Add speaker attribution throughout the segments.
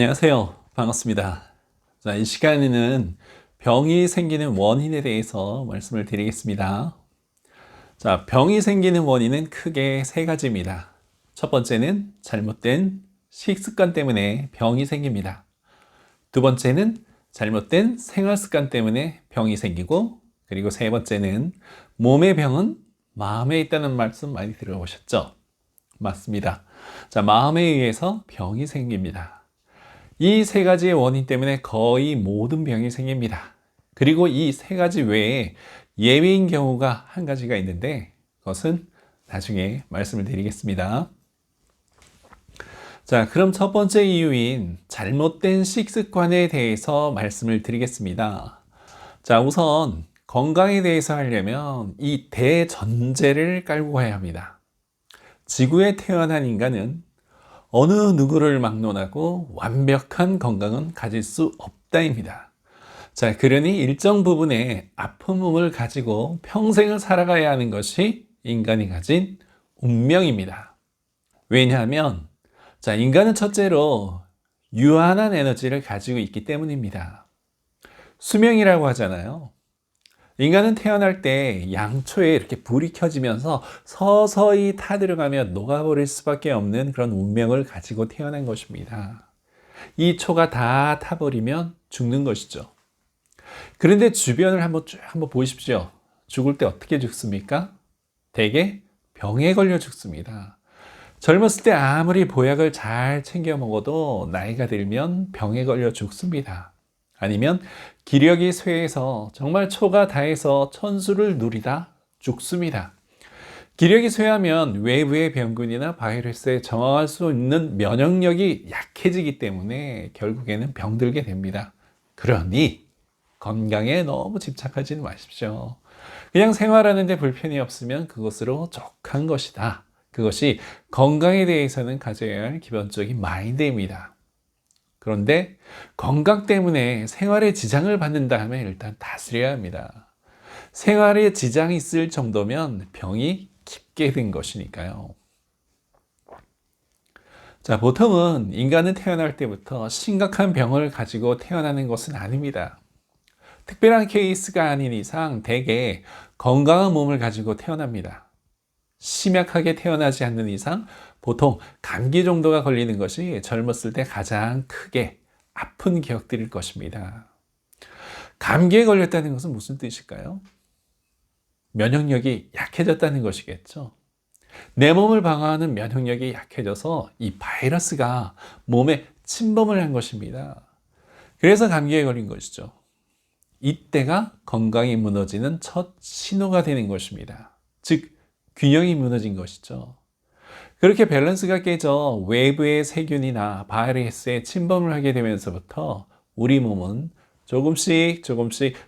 Speaker 1: 안녕하세요. 반갑습니다. 자, 이 시간에는 병이 생기는 원인에 대해서 말씀을 드리겠습니다. 자, 병이 생기는 원인은 크게 세 가지입니다. 첫 번째는 잘못된 식습관 때문에 병이 생깁니다. 두 번째는 잘못된 생활 습관 때문에 병이 생기고, 그리고 세 번째는 몸의 병은 마음에 있다는 말씀 많이 들어보셨죠? 맞습니다. 자, 마음에 의해서 병이 생깁니다. 이 세 가지의 원인 때문에 거의 모든 병이 생깁니다. 그리고 이 세 가지 외에 예외인 경우가 한 가지가 있는데 그것은 나중에 말씀을 드리겠습니다. 자, 그럼 첫 번째 이유인 잘못된 식습관에 대해서 말씀을 드리겠습니다. 자, 우선 건강에 대해서 하려면 이 대전제를 깔고 가야 합니다. 지구에 태어난 인간은 어느 누구를 막론하고 완벽한 건강은 가질 수 없다입니다. 자, 그러니 일정 부분의 아픈 몸을 가지고 평생을 살아가야 하는 것이 인간이 가진 운명입니다. 왜냐하면, 자, 인간은 첫째로 유한한 에너지를 가지고 있기 때문입니다. 수명이라고 하잖아요. 인간은 태어날 때 양초에 이렇게 불이 켜지면서 서서히 타들어가며 녹아버릴 수밖에 없는 그런 운명을 가지고 태어난 것입니다. 이 초가 다 타버리면 죽는 것이죠. 그런데 주변을 한번 보십시오. 죽을 때 어떻게 죽습니까? 대개 병에 걸려 죽습니다. 젊었을 때 아무리 보약을 잘 챙겨 먹어도 나이가 들면 병에 걸려 죽습니다. 아니면 기력이 쇠해서 정말 초가 다해서 천수를 누리다 죽습니다. 기력이 쇠하면 외부의 병균이나 바이러스에 저항할 수 있는 면역력이 약해지기 때문에 결국에는 병들게 됩니다. 그러니 건강에 너무 집착하지는 마십시오. 그냥 생활하는데 불편이 없으면 그것으로 족한 것이다. 그것이 건강에 대해서는 가져야 할 기본적인 마인드입니다. 그런데 건강 때문에 생활에 지장을 받는다 하면 일단 다스려야 합니다. 생활에 지장이 있을 정도면 병이 깊게 든 것이니까요. 자, 보통은 인간은 태어날 때부터 심각한 병을 가지고 태어나는 것은 아닙니다. 특별한 케이스가 아닌 이상 대개 건강한 몸을 가지고 태어납니다. 심약하게 태어나지 않는 이상 보통 감기 정도가 걸리는 것이 젊었을 때 가장 크게 아픈 기억들일 것입니다. 감기에 걸렸다는 것은 무슨 뜻일까요? 면역력이 약해졌다는 것이겠죠. 내 몸을 방어하는 면역력이 약해져서 이 바이러스가 몸에 침범을 한 것입니다. 그래서 감기에 걸린 것이죠. 이때가 건강이 무너지는 첫 신호가 되는 것입니다. 즉, 균형이 무너진 것이죠. 그렇게 밸런스가 깨져 외부의 세균이나 바이러스에 침범을 하게 되면서부터 우리 몸은 조금씩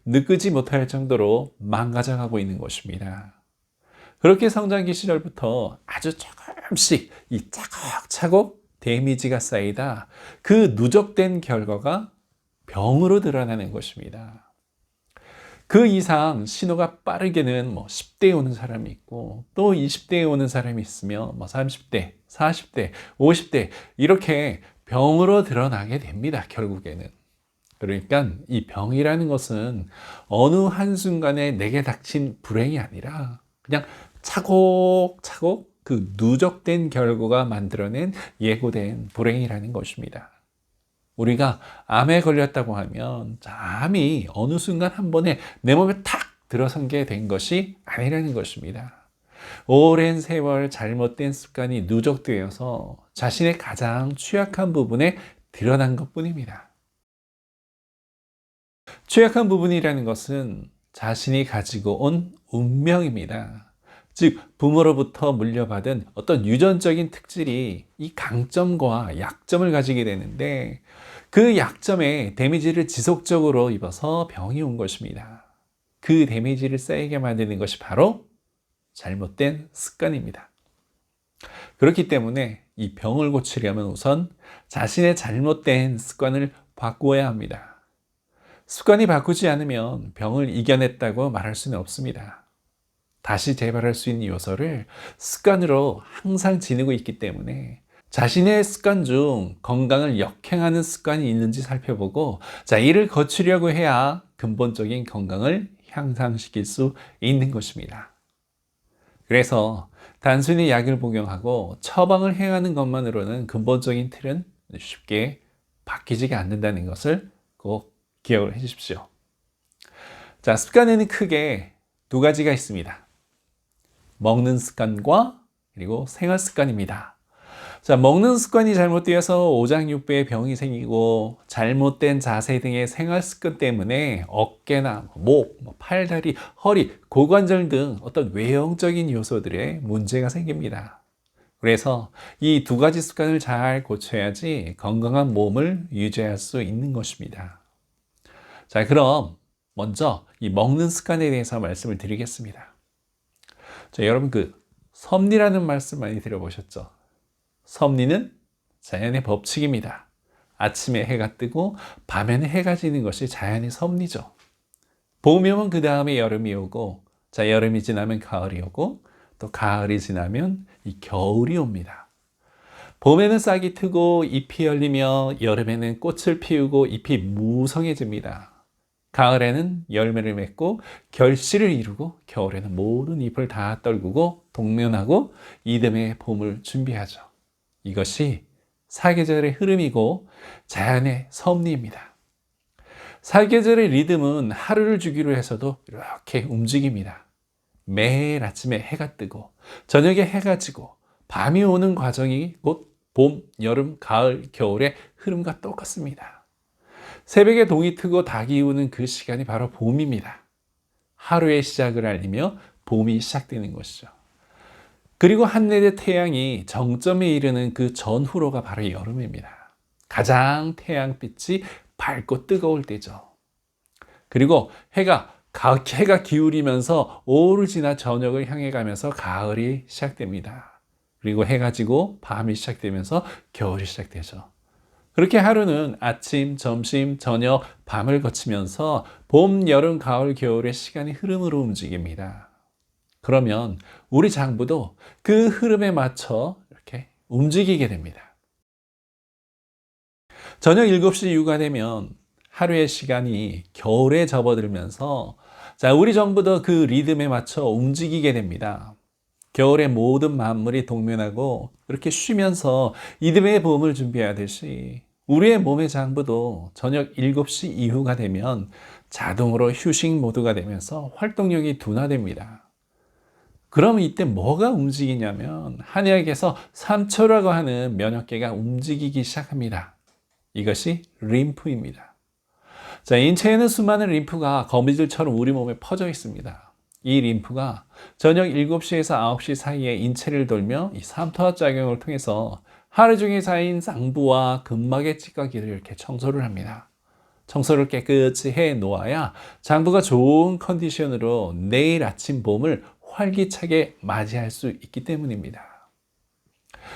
Speaker 1: 느끼지 못할 정도로 망가져가고 있는 것입니다. 그렇게 성장기 시절부터 아주 조금씩 이 차곡차곡 데미지가 쌓이다 그 누적된 결과가 병으로 드러나는 것입니다. 그 이상 신호가 빠르게는 10대에 오는 사람이 있고 또 20대에 오는 사람이 있으며 30대, 40대, 50대 이렇게 병으로 드러나게 됩니다. 결국에는. 그러니까 이 병이라는 것은 어느 한순간에 내게 닥친 불행이 아니라 그냥 차곡차곡 그 누적된 결과가 만들어낸 예고된 불행이라는 것입니다. 우리가 암에 걸렸다고 하면 암이 어느 순간 한 번에 내 몸에 탁 들어선 게 된 것이 아니라는 것입니다. 오랜 세월 잘못된 습관이 누적되어서 자신의 가장 취약한 부분에 드러난 것뿐입니다. 취약한 부분이라는 것은 자신이 가지고 온 운명입니다. 즉, 부모로부터 물려받은 어떤 유전적인 특질이 이 강점과 약점을 가지게 되는데 그 약점에 데미지를 지속적으로 입어서 병이 온 것입니다. 그 데미지를 쌓이게 만드는 것이 바로 잘못된 습관입니다. 그렇기 때문에 이 병을 고치려면 우선 자신의 잘못된 습관을 바꾸어야 합니다. 습관이 바꾸지 않으면 병을 이겨냈다고 말할 수는 없습니다. 다시 재발할 수 있는 요소를 습관으로 항상 지니고 있기 때문에 자신의 습관 중 건강을 역행하는 습관이 있는지 살펴보고, 자, 이를 거치려고 해야 근본적인 건강을 향상시킬 수 있는 것입니다. 그래서 단순히 약을 복용하고 처방을 행하는 것만으로는 근본적인 틀은 쉽게 바뀌지가 않는다는 것을 꼭 기억을 해 주십시오. 자, 습관에는 크게 두 가지가 있습니다. 먹는 습관과 그리고 생활 습관입니다. 자, 먹는 습관이 잘못되어서 오장육부의 병이 생기고 잘못된 자세 등의 생활 습관 때문에 어깨나 목, 팔, 다리, 허리, 고관절 등 어떤 외형적인 요소들에 문제가 생깁니다. 그래서 이 두 가지 습관을 잘 고쳐야지 건강한 몸을 유지할 수 있는 것입니다. 자, 그럼 먼저 이 먹는 습관에 대해서 말씀을 드리겠습니다. 자, 여러분 섭리라는 말씀 많이 들어보셨죠? 섭리는 자연의 법칙입니다. 아침에 해가 뜨고 밤에는 해가 지는 것이 자연의 섭리죠. 봄이 오면 그 다음에 여름이 오고, 자, 여름이 지나면 가을이 오고, 또 가을이 지나면 이 겨울이 옵니다. 봄에는 싹이 트고 잎이 열리며 여름에는 꽃을 피우고 잎이 무성해집니다. 가을에는 열매를 맺고 결실을 이루고 겨울에는 모든 잎을 다 떨구고 동면하고 이듬해 봄을 준비하죠. 이것이 사계절의 흐름이고 자연의 섭리입니다. 사계절의 리듬은 하루를 주기로 해서도 이렇게 움직입니다. 매일 아침에 해가 뜨고 저녁에 해가 지고 밤이 오는 과정이 곧 봄, 여름, 가을, 겨울의 흐름과 똑같습니다. 새벽에 동이 트고 닭이 우는 그 시간이 바로 봄입니다. 하루의 시작을 알리며 봄이 시작되는 것이죠. 그리고 한낮의 태양이 정점에 이르는 그 전후로가 바로 여름입니다. 가장 태양빛이 밝고 뜨거울 때죠. 그리고 해가 기울이면서 오후를 지나 저녁을 향해 가면서 가을이 시작됩니다. 그리고 해가 지고 밤이 시작되면서 겨울이 시작되죠. 그렇게 하루는 아침, 점심, 저녁, 밤을 거치면서 봄, 여름, 가을, 겨울의 시간이 흐름으로 움직입니다. 그러면 우리 장부도 그 흐름에 맞춰 이렇게 움직이게 됩니다. 저녁 7시 이후가 되면 하루의 시간이 겨울에 접어들면서, 자, 우리 정부도 그 리듬에 맞춰 움직이게 됩니다. 겨울의 모든 만물이 동면하고 그렇게 쉬면서 이듬해 봄을 준비하듯이 우리의 몸의 장부도 저녁 7시 이후가 되면 자동으로 휴식 모드가 되면서 활동력이 둔화됩니다. 그럼 이때 뭐가 움직이냐면 한의학에서 삼초라고 하는 면역계가 움직이기 시작합니다. 이것이 림프입니다. 자, 인체에는 수많은 림프가 거미줄처럼 우리 몸에 퍼져 있습니다. 이 림프가 저녁 7시에서 9시 사이에 인체를 돌며 이 삼투압 작용을 통해서 하루 종일 쌓인 쌍부와 근막의 찌꺼기를 이렇게 청소를 합니다. 청소를 깨끗이 해 놓아야 장부가 좋은 컨디션으로 내일 아침 봄을 활기차게 맞이할 수 있기 때문입니다.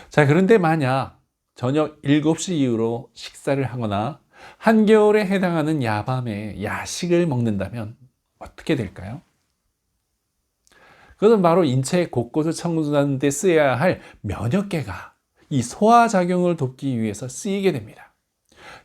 Speaker 1: 자, 그런데 만약 저녁 7시 이후로 식사를 하거나 한겨울에 해당하는 야밤에 야식을 먹는다면 어떻게 될까요? 그것은 바로 인체 곳곳을 청소하는 데 쓰여야 할 면역계가 이 소화작용을 돕기 위해서 쓰이게 됩니다.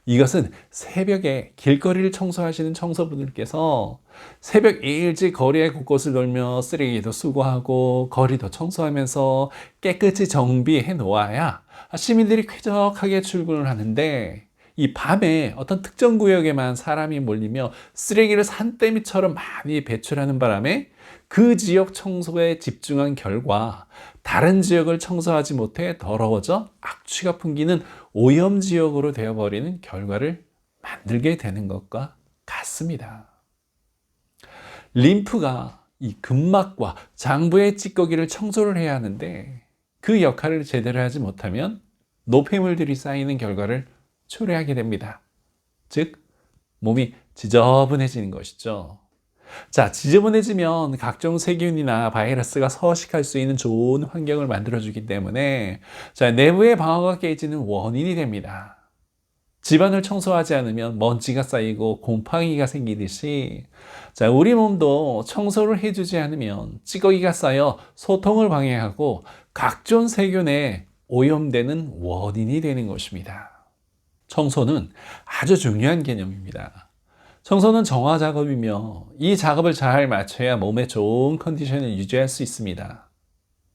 Speaker 1: 이것은 새벽에 길거리를 청소하시는 청소부들께서 새벽 일찍 거리의 곳곳을 돌며 쓰레기도 수거하고 거리도 청소하면서 깨끗이 정비해 놓아야 시민들이 쾌적하게 출근을 하는데, 이 밤에 어떤 특정 구역에만 사람이 몰리며 쓰레기를 산더미처럼 많이 배출하는 바람에 그 지역 청소에 집중한 결과 다른 지역을 청소하지 못해 더러워져 악취가 풍기는 오염지역으로 되어버리는 결과를 만들게 되는 것과 같습니다. 림프가 이 근막과 장부의 찌꺼기를 청소를 해야 하는데 그 역할을 제대로 하지 못하면 노폐물들이 쌓이는 결과를 초래하게 됩니다. 즉, 몸이 지저분해지는 것이죠. 자, 지저분해지면 각종 세균이나 바이러스가 서식할 수 있는 좋은 환경을 만들어주기 때문에, 자, 내부의 방어가 깨지는 원인이 됩니다. 집안을 청소하지 않으면 먼지가 쌓이고 곰팡이가 생기듯이, 자, 우리 몸도 청소를 해주지 않으면 찌꺼기가 쌓여 소통을 방해하고 각종 세균에 오염되는 원인이 되는 것입니다. 청소는 아주 중요한 개념입니다. 청소는 정화 작업이며 이 작업을 잘 맞춰야 몸에 좋은 컨디션을 유지할 수 있습니다.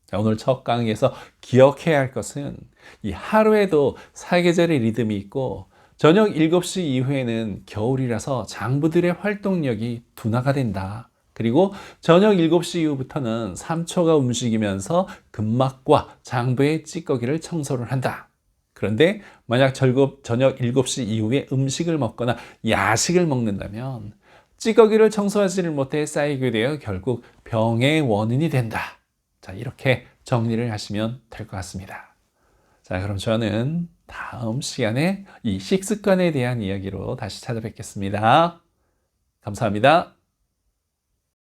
Speaker 1: 자, 오늘 첫 강의에서 기억해야 할 것은 이 하루에도 사계절의 리듬이 있고 저녁 7시 이후에는 겨울이라서 장부들의 활동력이 둔화가 된다. 그리고 저녁 7시 이후부터는 삼초가 움직이면서 근막과 장부의 찌꺼기를 청소를 한다. 그런데 만약 저녁 7시 이후에 음식을 먹거나 야식을 먹는다면 찌꺼기를 청소하지를 못해 쌓이게 되어 결국 병의 원인이 된다. 자, 이렇게 정리를 하시면 될 것 같습니다. 자, 그럼 저는 다음 시간에 이 식습관에 대한 이야기로 다시 찾아뵙겠습니다. 감사합니다.